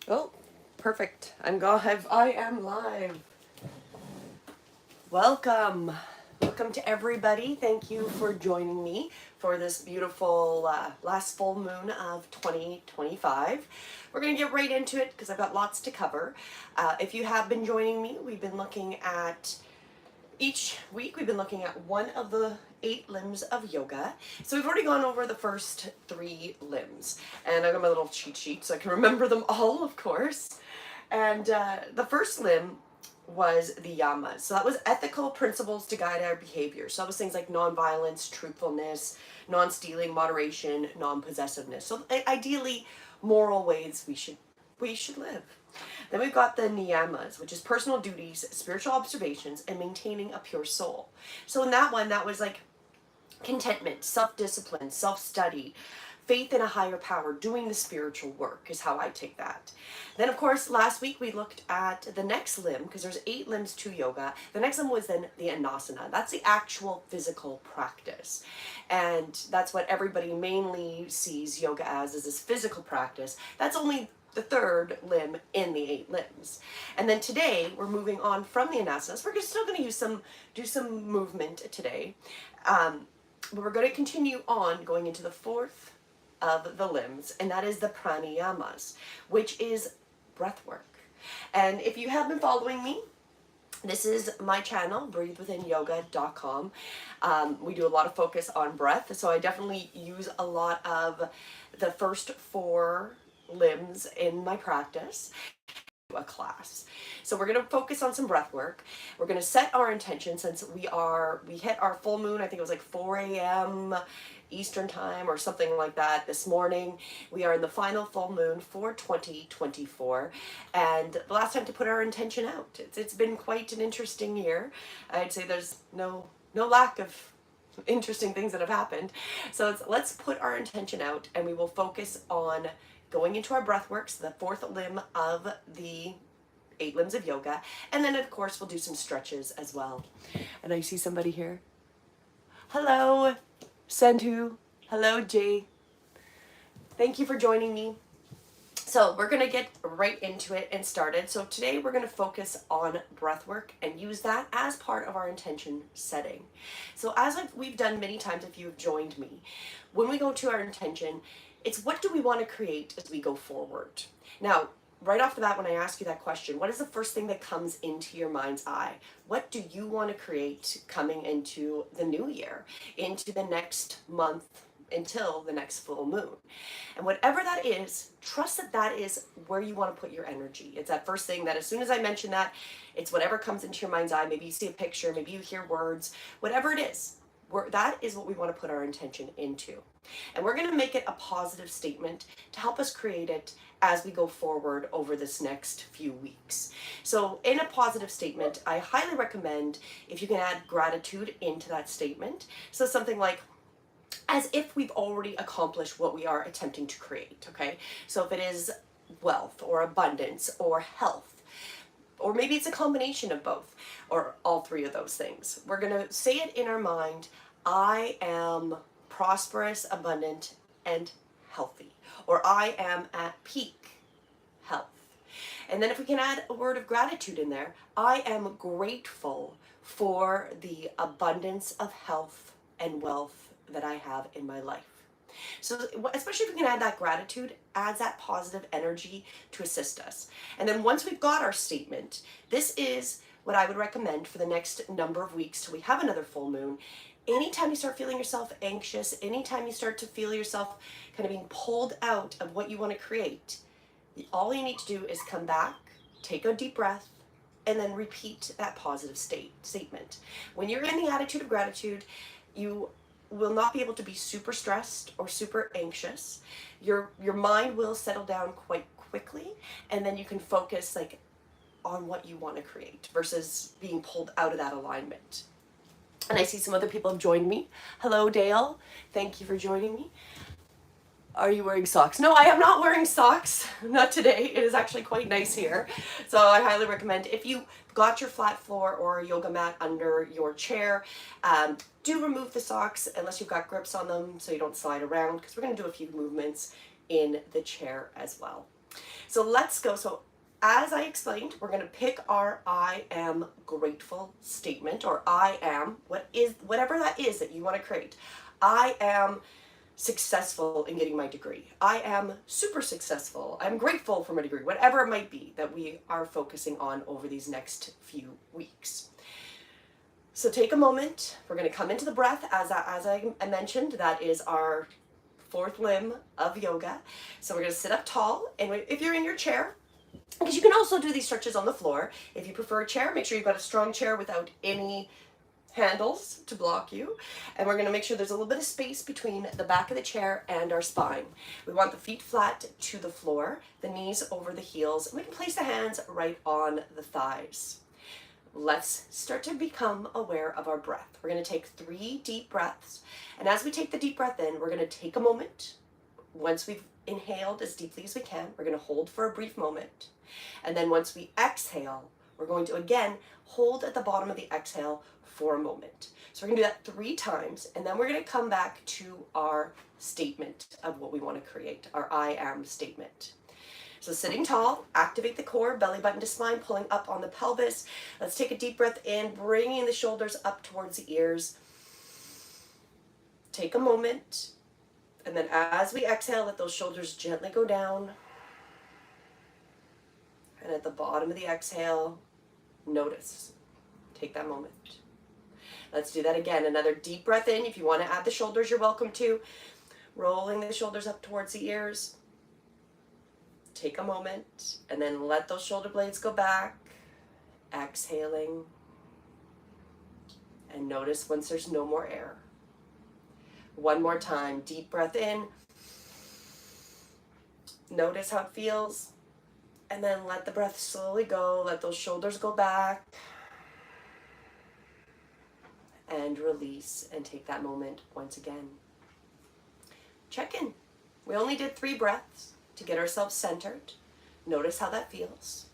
Oh, perfect. I'm live. I am live. Welcome. Welcome to everybody. Thank you for joining me for this beautiful last full moon of 2025. We're going to get right into it because I've got lots to cover. If you have been joining me, we've been looking at each week we've been looking at one of the 8 limbs of yoga. So we've already gone over the first 3 limbs, and I got my little cheat sheet so I can remember them all, of course. And the first limb was the yamas. So that was ethical principles to guide our behavior. So that was things like nonviolence, truthfulness, non-stealing, moderation, non-possessiveness. So ideally, moral ways we should live. Then we've got the niyamas, which is personal duties, spiritual observations, and maintaining a pure soul. So in that one, that was like contentment, self-discipline, self-study, faith in a higher power, doing the spiritual work is how I take that. Then, of course, last week we looked at the next limb, because there's 8 limbs to yoga. The next one was then the anasana. That's the actual physical practice. And that's what everybody mainly sees yoga as, is this physical practice. That's only the 3rd limb in the 8 limbs. And then today we're moving on from the anasanas. We're still going to do some movement today. But we're going to continue on going into the 4th of the limbs, and that is the pranayamas, which is breath work. And if you have been following me, this is my channel, breathewithinyoga.com. We do a lot of focus on breath, so I definitely use a lot of the first 4 limbs in my practice. A class. So we're going to focus on some breath work. We're going to set our intention since we hit our full moon, I think it was like 4 a.m. Eastern time or something like that this morning. We are in the final full moon for 2024, and the last time to put our intention out. It's been quite an interesting year. I'd say there's no lack of interesting things that have happened. So let's put our intention out, and we will focus on going into our breath works, the 4th limb of the 8 limbs of yoga. And then, of course, we'll do some stretches as well. And I see somebody here. Hello, Sandhu. Hello, Jay. Thank you for joining me. So we're going to get right into it and started. So today we're going to focus on breath work and use that as part of our intention setting. So as we've done many times, if you've joined me, when we go to our intention, it's what do we want to create as we go forward. Now, right off the bat, when I ask you that question, what is the first thing that comes into your mind's eye? What do you want to create coming into the new year, into the next month, until the next full moon? And whatever that is, trust that that is where you want to put your energy. It's that first thing that as soon as I mention that, it's whatever comes into your mind's eye. Maybe you see a picture, maybe you hear words, whatever it is, that is what we want to put our intention into. And we're going to make it a positive statement to help us create it as we go forward over this next few weeks. So in a positive statement, I highly recommend if you can add gratitude into that statement. So something like, as if we've already accomplished what we are attempting to create, okay? So if it is wealth or abundance or health, or maybe it's a combination of both, or all 3 of those things. We're going to say it in our mind, I am prosperous, abundant, and healthy. Or I am at peak health. And then if we can add a word of gratitude in there, I am grateful for the abundance of health and wealth that I have in my life. So especially if we can add that gratitude, adds that positive energy to assist us. And then once we've got our statement, this is what I would recommend for the next number of weeks till we have another full moon. Anytime you start feeling yourself anxious, anytime you start to feel yourself kind of being pulled out of what you want to create, all you need to do is come back, take a deep breath, and then repeat that positive statement. When you're in the attitude of gratitude, you will not be able to be super stressed or super anxious. Your mind will settle down quite quickly, and then you can focus like on what you want to create versus being pulled out of that alignment. And I see some other people have joined me. Hello, Dale. Thank you for joining me. Are you wearing socks? No, I am not wearing socks. Not today. It is actually quite nice here. So I highly recommend, if you got your flat floor or a yoga mat under your chair, do remove the socks unless you've got grips on them so you don't slide around, because we're going to do a few movements in the chair as well. So let's go. So as I explained, we're going to pick our I am grateful statement, or I am, whatever that is that you want to create. I am successful in getting my degree. I am super successful. I'm grateful for my degree, whatever it might be that we are focusing on over these next few weeks. So take a moment. We're going to come into the breath. As I mentioned, that is our fourth limb of yoga. So we're going to sit up tall, and if you're in your chair, because you can also do these stretches on the floor. If you prefer a chair, make sure you've got a strong chair without any handles to block you. And we're going to make sure there's a little bit of space between the back of the chair and our spine. We want the feet flat to the floor, the knees over the heels, and we can place the hands right on the thighs. Let's start to become aware of our breath. We're going to take 3 deep breaths. And as we take the deep breath in, we're going to take a moment. Once we've inhaled as deeply as we can, we're going to hold for a brief moment. And then once we exhale, we're going to again hold at the bottom of the exhale for a moment. So we're going to do that 3 times, and then we're going to come back to our statement of what we want to create, our I am statement. So sitting tall, activate the core, belly button to spine, pulling up on the pelvis. Let's take a deep breath in, bringing the shoulders up towards the ears. Take a moment, and then as we exhale, let those shoulders gently go down. And at the bottom of the exhale, notice. Take that moment. Let's do that again. Another deep breath in. If you want to add the shoulders, you're welcome to. Rolling the shoulders up towards the ears. Take a moment, and then let those shoulder blades go back. Exhaling. And notice once there's no more air. One more time. Deep breath in. Notice how it feels. And then let the breath slowly go. Let those shoulders go back. And release, and take that moment once again. Check in. We only did 3 breaths to get ourselves centered. Notice how that feels.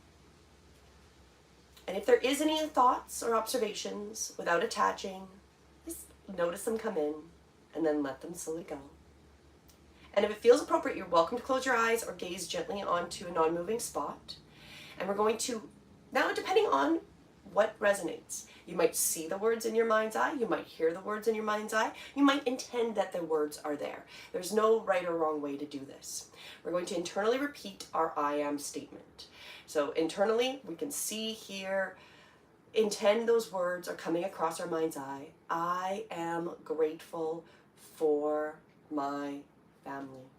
And if there is any thoughts or observations, without attaching, just notice them come in and then let them slowly go. And if it feels appropriate, you're welcome to close your eyes or gaze gently onto a non-moving spot. And we're going to, now depending on what resonates, you might see the words in your mind's eye, you might hear the words in your mind's eye, you might intend that the words are there. There's no right or wrong way to do this. We're going to internally repeat our I am statement. So internally, we can see, hear, intend those words are coming across our mind's eye. I am grateful for my family.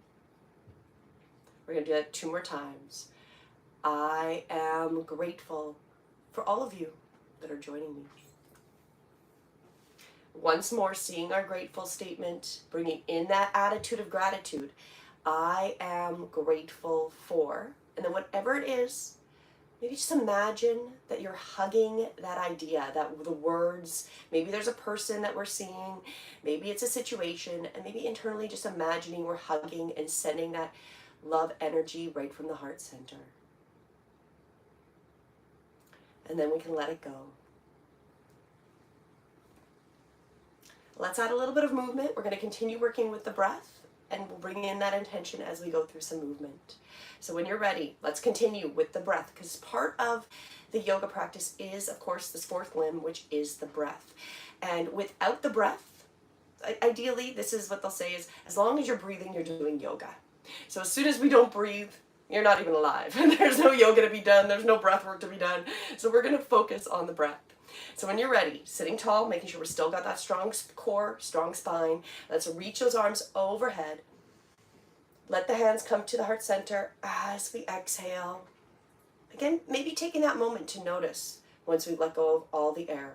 We're going to do that 2 more times. I am grateful for all of you that are joining me. Once more, seeing our grateful statement, bringing in that attitude of gratitude. I am grateful for, and then whatever it is, maybe just imagine that you're hugging that idea, that the words, maybe there's a person that we're seeing, maybe it's a situation, and maybe internally just imagining we're hugging and sending that love energy right from the heart center. And then we can let it go. Let's add a little bit of movement. We're going to continue working with the breath, and we'll bring in that intention as we go through some movement. So when you're ready, let's continue with the breath, because part of the yoga practice is, of course, this 4th limb, which is the breath. And without the breath, ideally, this is what they'll say is, as long as you're breathing, you're doing yoga. So as soon as we don't breathe, you're not even alive. There's no yoga to be done. There's no breath work to be done. So we're going to focus on the breath. So when you're ready, sitting tall, making sure we're still got that strong core, strong spine. Let's reach those arms overhead. Let the hands come to the heart center as we exhale. Again, maybe taking that moment to notice once we let go of all the air.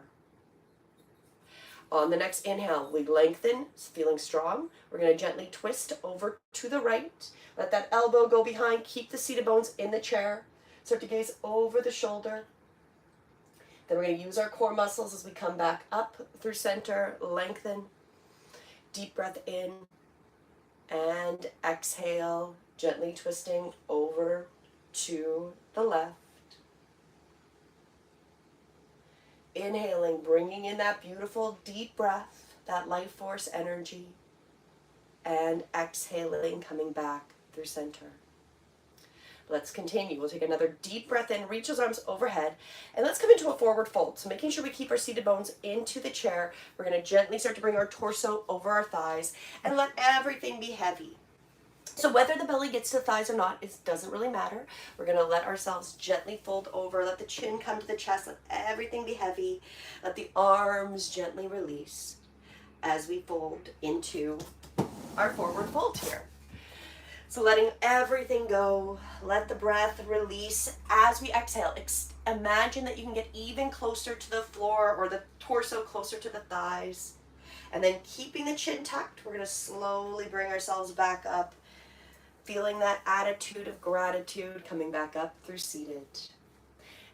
On the next inhale, we lengthen, feeling strong. We're going to gently twist over to the right. Let that elbow go behind. Keep the seated bones in the chair. Start to gaze over the shoulder. Then we're going to use our core muscles as we come back up through center, lengthen. Deep breath in and exhale, gently twisting over to the left. Inhaling, bringing in that beautiful deep breath, that life force energy, and exhaling, coming back through center. Let's continue. We'll take another deep breath in, reach those arms overhead, and let's come into a forward fold. So making sure we keep our seated bones into the chair. We're going to gently start to bring our torso over our thighs and let everything be heavy. So whether the belly gets to the thighs or not, it doesn't really matter. We're going to let ourselves gently fold over, let the chin come to the chest, let everything be heavy, let the arms gently release as we fold into our forward fold here. So letting everything go, let the breath release as we exhale. Imagine that you can get even closer to the floor or the torso closer to the thighs. And then keeping the chin tucked, we're going to slowly bring ourselves back up, feeling that attitude of gratitude coming back up through seated.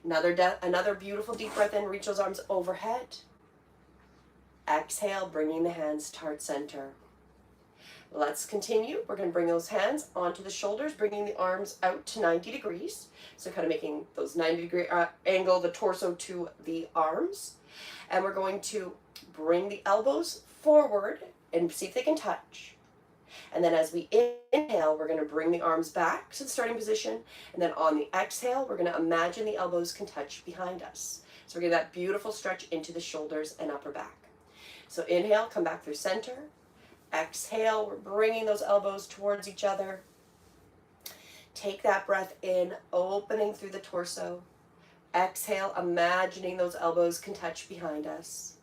Another beautiful deep breath in, reach those arms overhead. Exhale, bringing the hands to heart center. Let's continue. We're going to bring those hands onto the shoulders, bringing the arms out to 90 degrees. So kind of making those 90-degree angle, the torso to the arms. And we're going to bring the elbows forward and see if they can touch. And then as we inhale, we're going to bring the arms back to the starting position. And then on the exhale, we're going to imagine the elbows can touch behind us. So we're getting that beautiful stretch into the shoulders and upper back. So inhale, come back through center. Exhale, we're bringing those elbows towards each other. Take that breath in, opening through the torso. Exhale, imagining those elbows can touch behind us.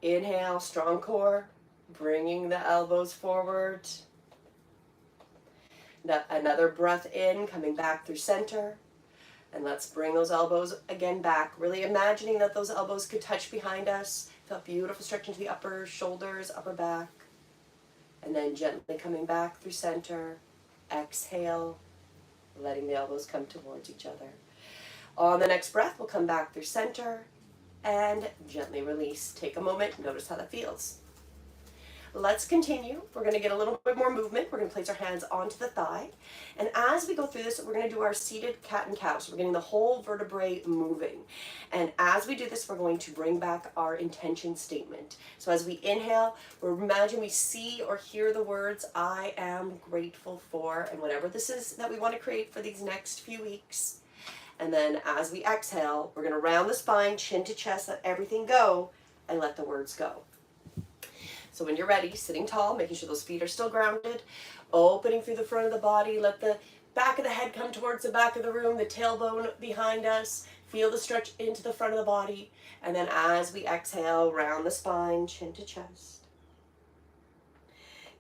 Inhale, strong core, bringing the elbows forward. Another breath in, coming back through center. And let's bring those elbows again back, really imagining that those elbows could touch behind us. Feel beautiful stretch into the upper shoulders, upper back. And then gently coming back through center. Exhale, letting the elbows come towards each other. On the next breath, we'll come back through center and gently release. Take a moment, notice how that feels. Let's continue. We're going to get a little bit more movement. We're going to place our hands onto the thigh. And as we go through this, we're going to do our seated cat and cow. So we're getting the whole vertebrae moving. And as we do this, we're going to bring back our intention statement. So as we inhale, imagine we see or hear the words, I am grateful for, and whatever this is that we want to create for these next few weeks. And then as we exhale, we're going to round the spine, chin to chest, let everything go, and let the words go. So when you're ready, sitting tall, making sure those feet are still grounded, opening through the front of the body, let the back of the head come towards the back of the room, the tailbone behind us, feel the stretch into the front of the body, and then as we exhale, round the spine, chin to chest.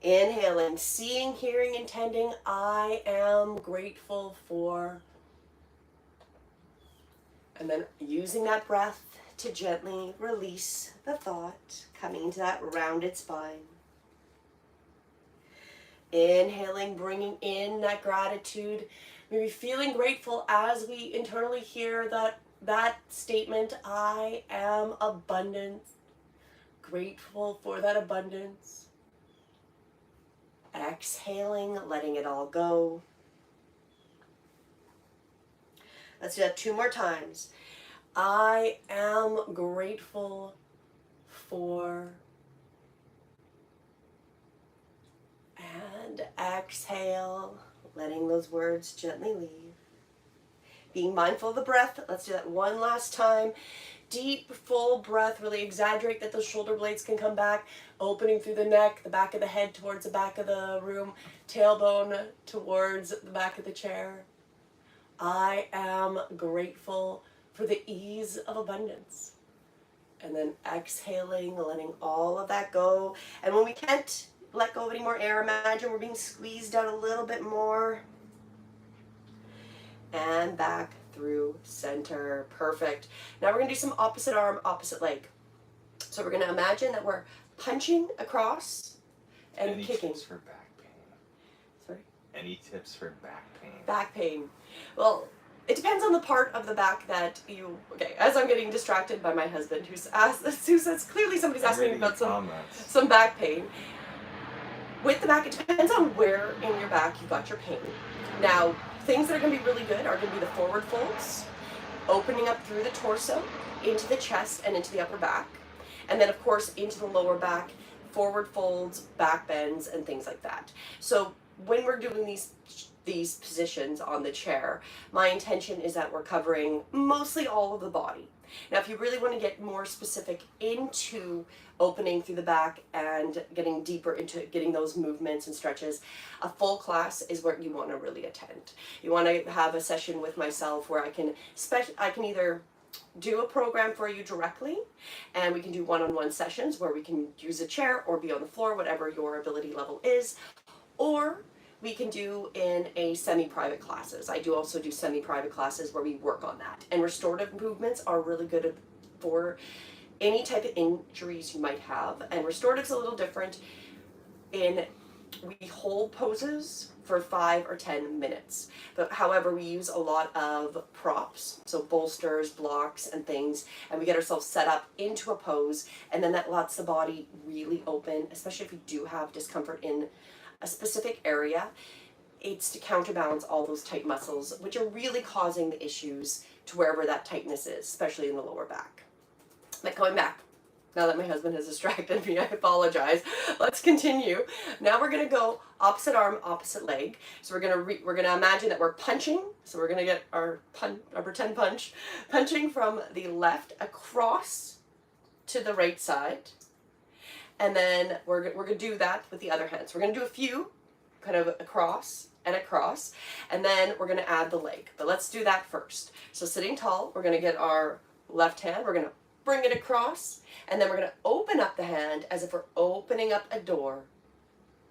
Inhaling, seeing, hearing, intending, I am grateful for. And then using that breath to gently release the thought, coming to that rounded spine. Inhaling, bringing in that gratitude, maybe feeling grateful as we internally hear that statement, I am abundant, grateful for that abundance. Exhaling, letting it all go. Let's do that 2 more times. I am grateful for, and exhale, letting those words gently leave. Being mindful of the breath, let's do that one last time. Deep, full breath, really exaggerate that those shoulder blades can come back, opening through the neck, the back of the head towards the back of the room, tailbone towards the back of the chair. I am grateful for the ease of abundance. And then exhaling, letting all of that go. And when we can't let go of any more air, imagine we're being squeezed out a little bit more. And back through center. Perfect. Now we're going to do some opposite arm, opposite leg. So we're going to imagine that we're punching across and Any kicking. Tips for back pain? Sorry? Any tips for back pain? Back pain. Well, it depends on the part of the back that you, okay, as I'm getting distracted by my husband who says clearly somebody's asking about some back pain. With the back, it depends on where in your back you got your pain. Now, things that are going to be really good are going to be the forward folds, opening up through the torso, into the chest and into the upper back. And then, of course, into the lower back, forward folds, back bends, and things like that. So when we're doing these positions on the chair, my intention is that we're covering mostly all of the body. Now, if you really want to get more specific into opening through the back and getting deeper into getting those movements and stretches, a full class is what you want to really attend. You want to have a session with myself where I can either do a program for you directly, and we can do one-on-one sessions where we can use a chair or be on the floor, whatever your ability level is, or we can do in a semi-private classes. I do also do semi-private classes where we work on that. And restorative movements are really good for any type of injuries you might have. And restorative's a little different in we hold poses for 5 or 10 minutes. But however, we use a lot of props, so bolsters, blocks, and things, and we get ourselves set up into a pose, and then that lets the body really open, especially if we do have discomfort in a specific area. It's to counterbalance all those tight muscles, which are really causing the issues to wherever that tightness is, especially in the lower back. But going back, now that my husband has distracted me, I apologize. Let's continue. Now we're gonna go opposite arm, opposite leg. So we're gonna imagine that we're punching. So we're gonna get our pretend punching from the left across to the right side. And then we're gonna do that with the other hand. So we're gonna do a few, kind of across and across, and then we're gonna add the leg. But let's do that first. So sitting tall, we're gonna get our left hand, we're gonna bring it across, and then we're gonna open up the hand as if we're opening up a door,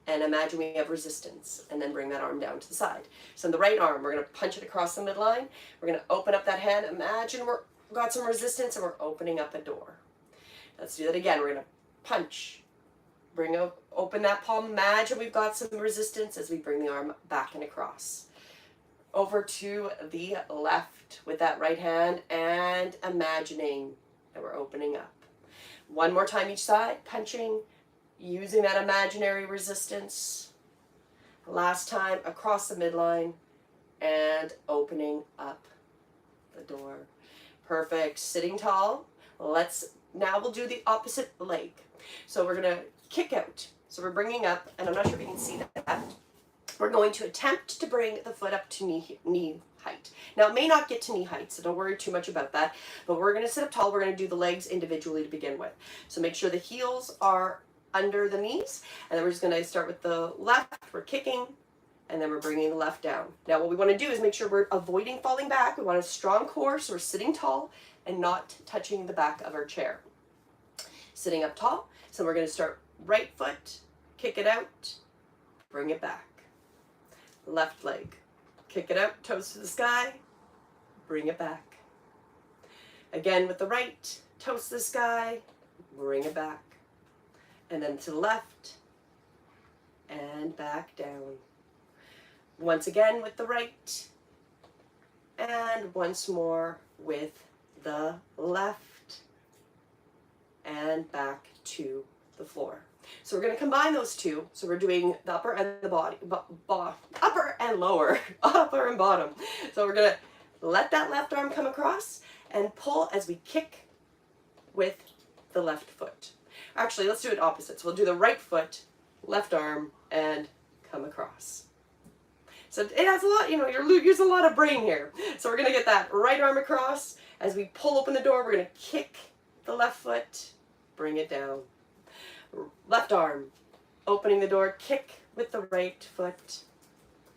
and imagine we have resistance, and then bring that arm down to the side. So in the right arm, we're gonna punch it across the midline, we're gonna open up that hand, imagine we've got some resistance and we're opening up a door. Let's do that again. We're gonna punch, open that palm, imagine we've got some resistance as we bring the arm back and across. Over to the left with that right hand and imagining that we're opening up. One more time each side, punching, using that imaginary resistance. Last time across the midline and opening up the door. Perfect. Sitting tall. Now we'll do the opposite leg. So we're gonna kick out. So we're bringing up, and I'm not sure if you can see that. We're going to attempt to bring the foot up to knee height. Now it may not get to knee height, so don't worry too much about that, but we're gonna sit up tall, we're gonna do the legs individually to begin with. So make sure the heels are under the knees, and then we're just gonna start with the left, we're kicking, and then we're bringing the left down. Now what we wanna do is make sure we're avoiding falling back. We want a strong core, so we're sitting tall and not touching the back of our chair. Sitting up tall, so we're gonna start right foot, kick it out, bring it back. Left leg, kick it out, toes to the sky, bring it back. Again with the right, toes to the sky, bring it back. And then to the left, and back down. Once again with the right, and once more with the left, and back to the floor. So we're going to combine those two. So we're doing the upper and the body, upper and lower, upper and bottom. So we're going to let that left arm come across and pull as we kick with the left foot. Actually, let's do it opposite. So we'll do the right foot, left arm, and come across. So it has a lot, you're using a lot of brain here. So we're going to get that right arm across. As we pull open the door, we're going to kick the left foot, bring it down. Left arm, opening the door, kick with the right foot,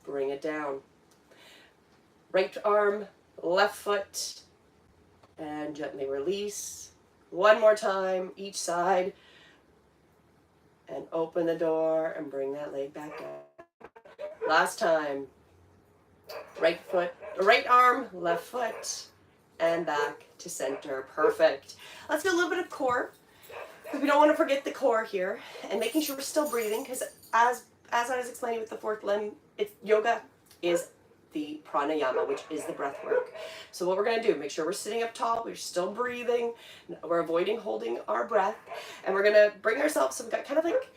bring it down. Right arm, left foot, and gently release. One more time, each side, and open the door and bring that leg back down. Last time, right foot, right arm, left foot, and back to center. Perfect. Let's do a little bit of core. Because we don't want to forget the core here, and making sure we're still breathing, because as I was explaining with the fourth limb, yoga is the pranayama, which is the breath work. So what we're going to do, make sure we're sitting up tall, we're still breathing, we're avoiding holding our breath, and we're going to bring ourselves, so we've got kind of like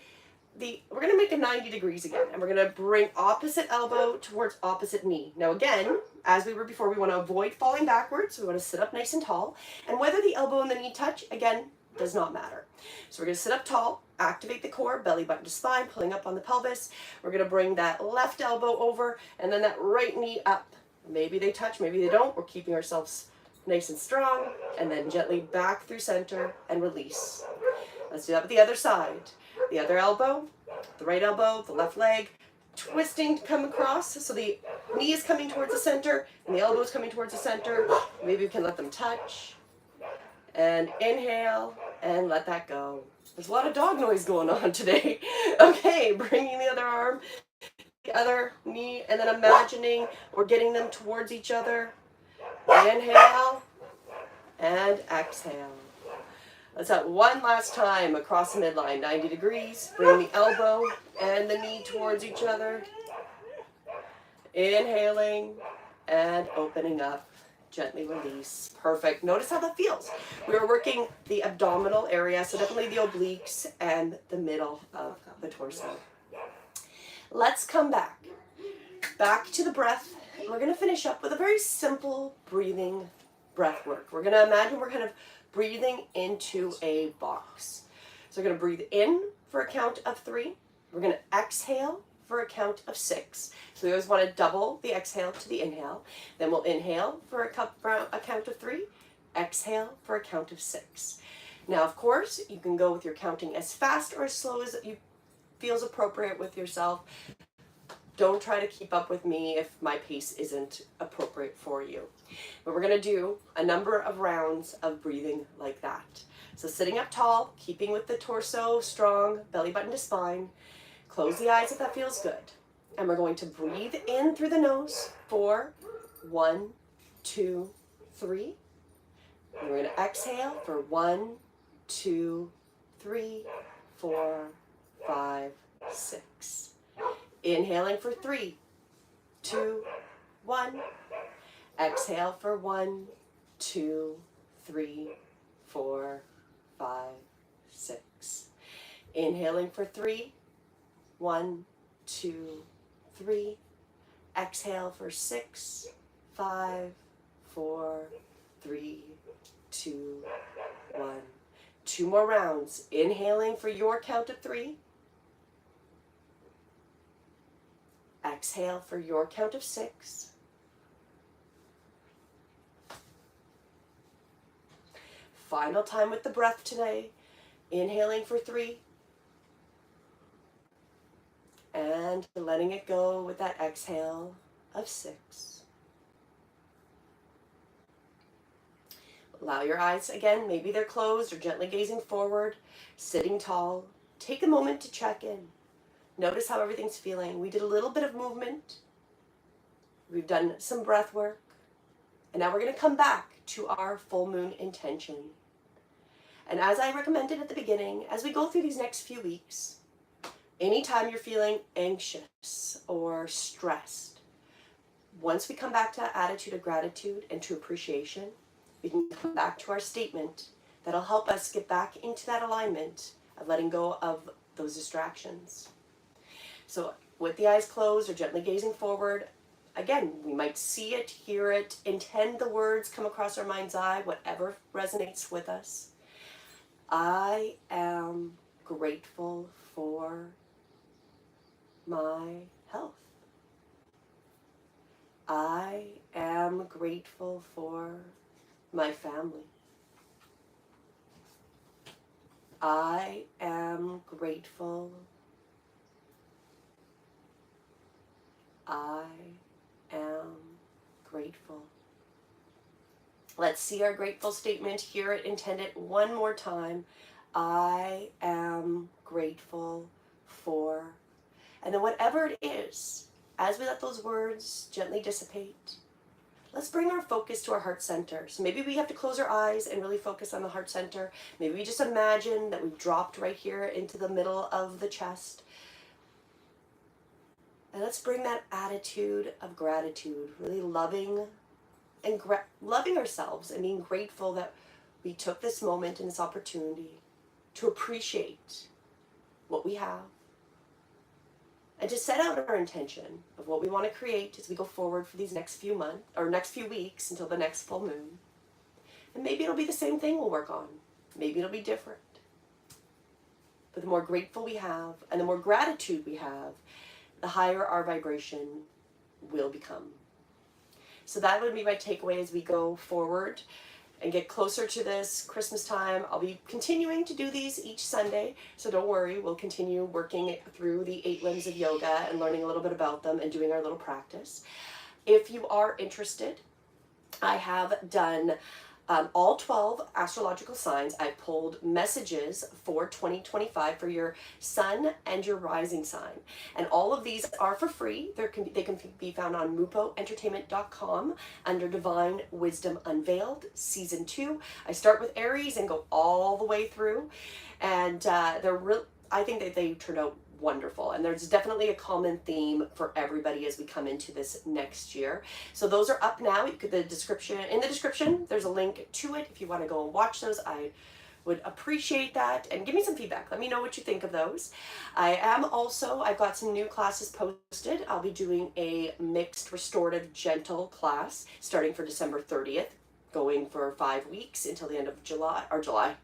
we're going to make a 90 degrees again, and we're going to bring opposite elbow towards opposite knee. Now again, as we were before, we want to avoid falling backwards, so we want to sit up nice and tall, and whether the elbow and the knee touch, again, does not matter. So we're going to sit up tall, activate the core, belly button to spine, pulling up on the pelvis. We're going to bring that left elbow over and then that right knee up. Maybe they touch, maybe they don't. We're keeping ourselves nice and strong, and then gently back through center and release. Let's do that with the other side. The other elbow, the right elbow, the left leg, twisting to come across. So the knee is coming towards the center and the elbow is coming towards the center. Maybe we can let them touch. And inhale and let that go. There's a lot of dog noise going on today. Okay, bringing the other arm, the other knee, and then imagining we're getting them towards each other. Inhale and exhale. Let's have one last time across the midline, 90 degrees. Bring the elbow and the knee towards each other. Inhaling and opening up. Gently release. Perfect. Notice how that feels. We are working the abdominal area, so definitely the obliques and the middle of the torso. Let's come back. Back to the breath. We're going to finish up with a very simple breathing breath work. We're going to imagine we're kind of breathing into a box. So we're going to breathe in for a count of 3. We're going to exhale for a count of 6. So we always want to double the exhale to the inhale. Then we'll inhale for a count of 3, exhale for a count of 6. Now, of course, you can go with your counting as fast or as slow as you feels appropriate with yourself. Don't try to keep up with me if my pace isn't appropriate for you. But we're going to do a number of rounds of breathing like that. So sitting up tall, keeping with the torso strong, belly button to spine. Close the eyes if that feels good. And we're going to breathe in through the nose for 1, 2, 3. And we're going to exhale for 1, 2, 3, 4, 5, 6. Inhaling for 3, 2, 1. Exhale for 1, 2, 3, 4, 5, 6. Inhaling for 3, 1, 2, 3. Exhale for 6, 5, 4, 3, 2, 1. 2 more rounds. Inhaling for your count of 3. Exhale for your count of 6. Final time with the breath today. Inhaling for 3. And letting it go with that exhale of 6. Allow your eyes, again, maybe they're closed or gently gazing forward, sitting tall. Take a moment to check in. Notice how everything's feeling. We did a little bit of movement. We've done some breath work. And now we're going to come back to our full moon intention. And as I recommended at the beginning, as we go through these next few weeks, anytime you're feeling anxious or stressed, once we come back to that attitude of gratitude and to appreciation, we can come back to our statement that'll help us get back into that alignment of letting go of those distractions. So with the eyes closed or gently gazing forward, again, we might see it, hear it, intend the words come across our mind's eye, whatever resonates with us. I am grateful for my health. I am grateful for my family. I am grateful. I am grateful. Let's see our grateful statement, hear it, intend it one more time. I am grateful for. And then whatever it is, as we let those words gently dissipate, let's bring our focus to our heart center. So maybe we have to close our eyes and really focus on the heart center. Maybe we just imagine that we've dropped right here into the middle of the chest. And let's bring that attitude of gratitude, really loving and loving ourselves and being grateful that we took this moment and this opportunity to appreciate what we have and to set out our intention of what we want to create as we go forward for these next few months or next few weeks until the next full moon. And maybe it'll be the same thing we'll work on. Maybe it'll be different. But the more grateful we have and the more gratitude we have, the higher our vibration will become. So that would be my takeaway as we go forward and get closer to this Christmas time. I'll be continuing to do these each Sunday, so don't worry, we'll continue working through the 8 limbs of yoga and learning a little bit about them and doing our little practice. If you are interested, I have done all 12 astrological signs. I pulled messages for 2025 for your sun and your rising sign. And all of these are for free. They can be found on mupoentertainment.com under Divine Wisdom Unveiled, Season 2. I start with Aries and go all the way through. And I think that they turned out wonderful, and there's definitely a common theme for everybody as we come into this next year. So those are up now. In the description there's a link to it if you want to go and watch those. I would appreciate that, and give me some feedback. Let me know what you think of those. I've got some new classes posted. I'll be doing a mixed restorative gentle class starting for December 30th, going for 5 weeks until the end of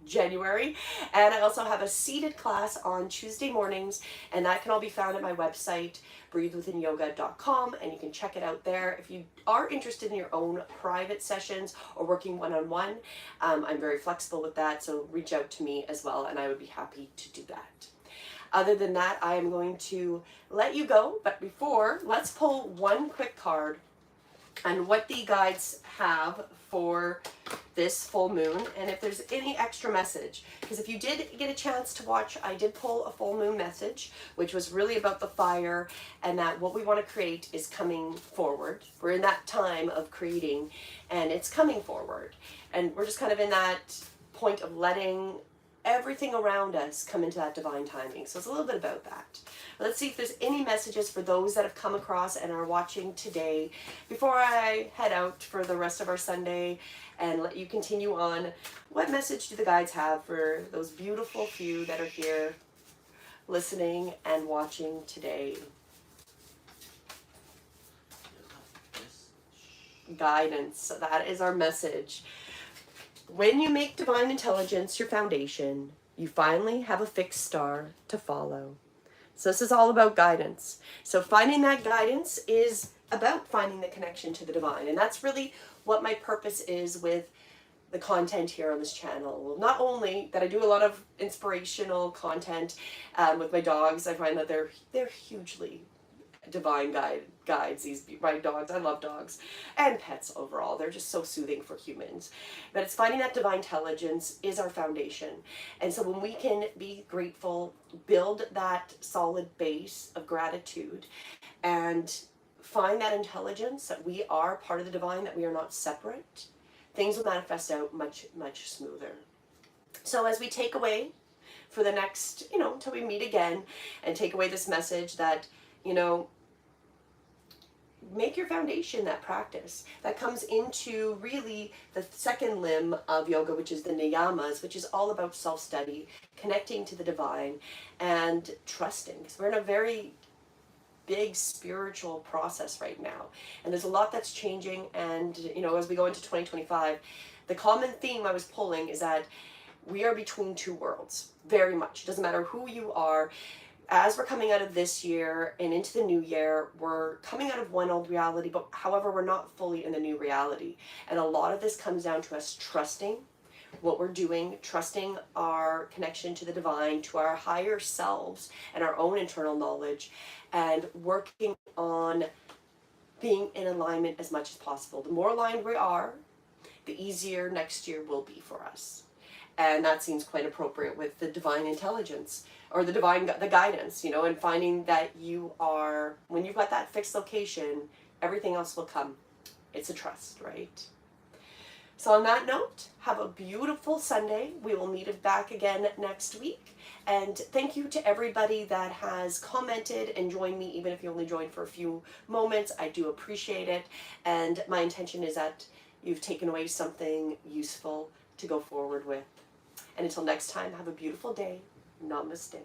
January. And I also have a seated class on Tuesday mornings, and that can all be found at my website, breathewithinyoga.com, and you can check it out there. If you are interested in your own private sessions or working one-on-one, I'm very flexible with that, so reach out to me as well, and I would be happy to do that. Other than that, I am going to let you go, but before, let's pull one quick card and what the guides have for this full moon, and if there's any extra message. Because if you did get a chance to watch, I did pull a full moon message, which was really about the fire, and that what we want to create is coming forward. We're in that time of creating, and it's coming forward. And we're just kind of in that point of letting everything around us come into that divine timing. So it's a little bit about that. Let's see if there's any messages for those that have come across and are watching today before I head out for the rest of our Sunday and let you continue on. What message do the guides have for those beautiful few that are here listening and watching today? Guidance. That is our message. When you make divine intelligence your foundation, you finally have a fixed star to follow. So this is all about guidance. So finding that guidance is about finding the connection to the divine. And that's really what my purpose is with the content here on this channel. Not only that I do a lot of inspirational content with my dogs. I find that they're hugely divine guides, these my dogs. I love dogs and pets overall. They're just so soothing for humans. But it's finding that divine intelligence is our foundation. And so when we can be grateful, build that solid base of gratitude, and find that intelligence that we are part of the divine, that we are not separate, things will manifest out much, much smoother. So as we take away for the next, until we meet again, and take away this message that, make your foundation that practice that comes into really the second limb of yoga, which is the niyamas, which is all about self-study, connecting to the divine, and trusting. Because we're in a very big spiritual process right now, and there's a lot that's changing. And as we go into 2025, the common theme I was pulling is that we are between two worlds, very much. It doesn't matter who you are. As we're coming out of this year and into the new year, we're coming out of one old reality, but however, we're not fully in the new reality. And a lot of this comes down to us trusting what we're doing, trusting our connection to the divine, to our higher selves and our own internal knowledge, and working on being in alignment as much as possible. The more aligned we are, the easier next year will be for us. And that seems quite appropriate with the divine intelligence, or the guidance, and finding that when you've got that fixed location, everything else will come. It's a trust, right? So on that note, have a beautiful Sunday. We will meet back again next week. And thank you to everybody that has commented and joined me, even if you only joined for a few moments. I do appreciate it. And my intention is that you've taken away something useful to go forward with. And until next time, have a beautiful day. Namaste.